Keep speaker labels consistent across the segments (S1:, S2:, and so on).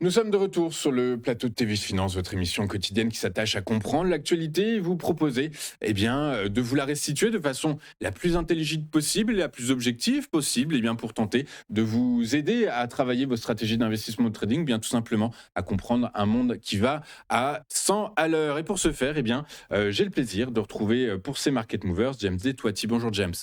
S1: Nous sommes de retour sur le plateau de TV Finance, votre émission quotidienne qui s'attache à comprendre l'actualité et vous proposer de vous la restituer de façon la plus intelligible possible et la plus objective possible pour tenter de vous aider à travailler vos stratégies d'investissement au trading, bien tout simplement à comprendre un monde qui va à 100 à l'heure. Et pour ce faire, j'ai le plaisir de retrouver pour ces Market Movers James Detwati. Bonjour James.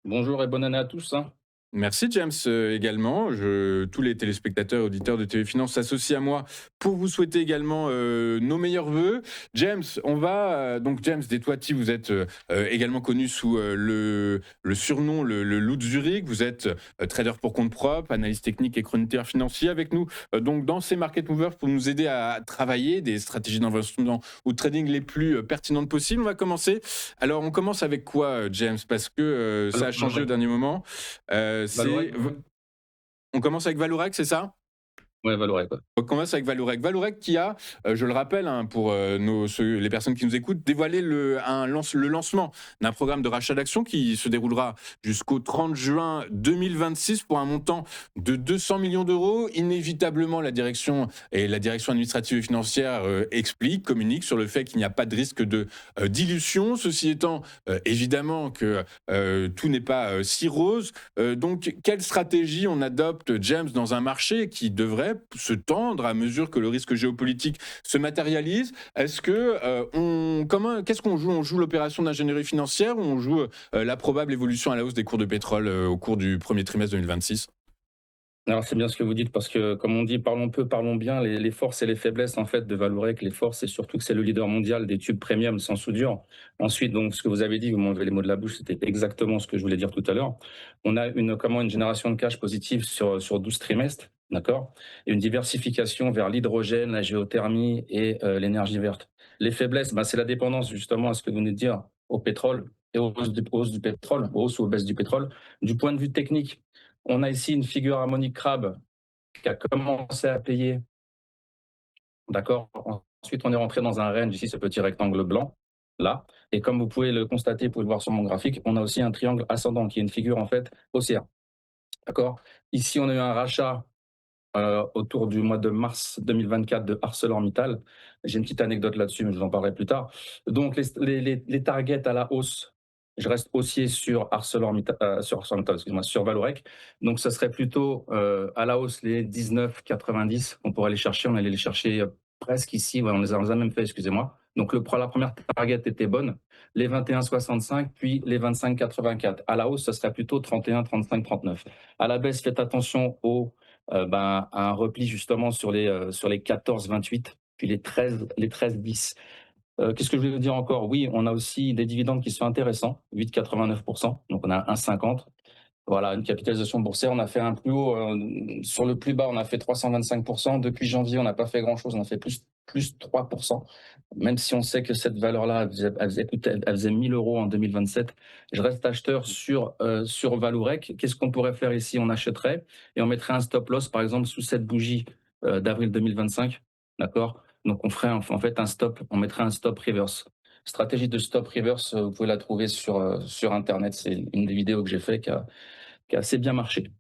S2: Bonjour et bonne année à tous, hein.
S1: Merci James également. Tous les téléspectateurs et auditeurs de TV Finance s'associent à moi pour vous souhaiter également nos meilleurs vœux. James, donc James Detwati, vous êtes également connu sous le surnom le loup de Zurich. Vous êtes trader pour compte propre, analyste technique et chroniqueur financier avec nous. Donc dans ces market movers pour nous aider à travailler des stratégies d'investissement ou de trading les plus pertinentes possibles. On va commencer. Alors on commence avec quoi, James? Parce que ça a changé au dernier moment.
S2: Valorec?
S1: On commence avec Valorec, c'est ça?
S2: Ouais, Valorec, ouais.
S1: On commence avec Valorec. Valorec qui a, je le rappelle pour les personnes qui nous écoutent, dévoilé le lancement d'un programme de rachat d'actions qui se déroulera jusqu'au 30 juin 2026 pour un montant de 200 millions d'euros. Inévitablement, la direction administrative et financière communique sur le fait qu'il n'y a pas de risque de dilution. Ceci étant, évidemment que tout n'est pas si rose. Donc, quelle stratégie on adopte, James, dans un marché qui devrait se tendre à mesure que le risque géopolitique se matérialise? Qu'est-ce qu'on joue? On joue l'opération d'ingénierie financière ou on joue la probable évolution à la hausse des cours de pétrole au cours du premier trimestre 2026?
S2: Alors c'est bien ce que vous dites parce que comme on dit: «Parlons peu, parlons bien». Les forces et les faiblesses en fait de Valorec, les forces, c'est surtout que c'est le leader mondial des tubes premium sans soudure. Ensuite, donc ce que vous avez dit, vous m'enlevez les mots de la bouche, c'était exactement ce que je voulais dire tout à l'heure. On a une génération de cash positive sur 12 trimestres, d'accord? Et une diversification vers l'hydrogène, la géothermie et l'énergie verte. Les faiblesses, c'est la dépendance justement à ce que vous venez de dire, au pétrole et aux hausses du pétrole, aux hausses ou aux baisses du pétrole. Du point de vue technique, on a ici une figure harmonique crabe qui a commencé à payer, d'accord. Ensuite, on est rentré dans un range, ici, ce petit rectangle blanc, là. Et comme vous pouvez le constater, vous pouvez le voir sur mon graphique, on a aussi un triangle ascendant qui est une figure, en fait, haussière, d'accord. Ici, on a eu un rachat autour du mois de mars 2024 de ArcelorMittal. J'ai une petite anecdote là-dessus, mais je vous en parlerai plus tard. Donc, les targets à la hausse, je reste haussier sur Valorec. Donc, ça serait plutôt à la hausse les 19,90 qu'on pourrait aller chercher. On allait les chercher presque ici. Ouais, on les a même fait, excusez-moi. Donc, la première target était bonne. Les 21,65, puis les 25,84. À la hausse, ça serait plutôt 31, 35, 39. À la baisse, faites attention à un repli justement sur les 14,28 puis les 13 10. Qu'est-ce que je vais vous dire encore? Oui, on a aussi des dividendes qui sont intéressants, 8,89%, donc on a 1,50. Voilà, une capitalisation boursière, on a fait un plus haut, sur le plus bas, on a fait 325%. Depuis janvier, on n'a pas fait grand-chose, on a fait plus 3%. Même si on sait que cette valeur-là, elle faisait 1 000 € en 2027. Je reste acheteur sur Valorec. Qu'est-ce qu'on pourrait faire ici? On achèterait et on mettrait un stop loss, par exemple, sous cette bougie d'avril 2025. D'accord? Donc on ferait en fait un stop, on mettrait un stop reverse. Stratégie de stop reverse, vous pouvez la trouver sur Internet. C'est une des vidéos que j'ai fait qui a assez bien marché.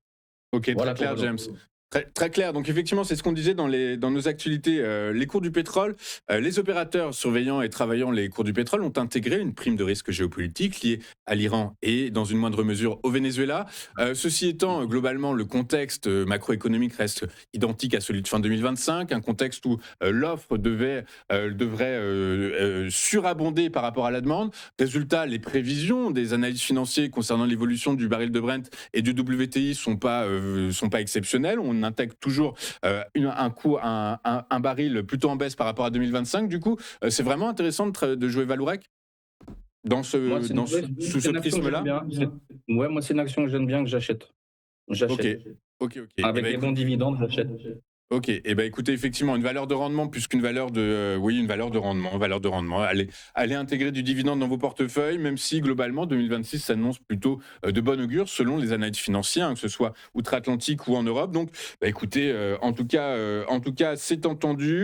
S1: Ok, très
S2: Voilà pour
S1: clair,
S2: Valorant.
S1: James. Très, très clair. Donc effectivement, c'est ce qu'on disait dans nos actualités. Les cours du pétrole, les opérateurs surveillant et travaillant les cours du pétrole ont intégré une prime de risque géopolitique liée à l'Iran et dans une moindre mesure au Venezuela. Ceci étant, globalement, le contexte macroéconomique reste identique à celui de fin 2025, un contexte où l'offre devrait surabonder par rapport à la demande. Résultat, les prévisions des analystes financiers concernant l'évolution du baril de Brent et du WTI sont pas exceptionnelles. On intègre toujours un baril plutôt en baisse par rapport à 2025. Du coup, c'est vraiment intéressant de jouer Valorec
S2: Moi, c'est une, ouais,
S1: sous
S2: c'est
S1: ce
S2: une action que j'aime
S1: prisme-là.
S2: bien. Ouais, moi, c'est une action que j'aime bien, que j'achète.
S1: Ok,
S2: J'achète.
S1: ok.
S2: Avec des bons dividendes, j'achète.
S1: Ok, écoutez, effectivement, une valeur de rendement plus qu'une valeur une valeur de rendement. Allez intégrer du dividende dans vos portefeuilles, même si globalement 2026 s'annonce plutôt de bon augure selon les analystes financiers, que ce soit outre-Atlantique ou en Europe. Donc, écoutez, en tout cas, c'est entendu.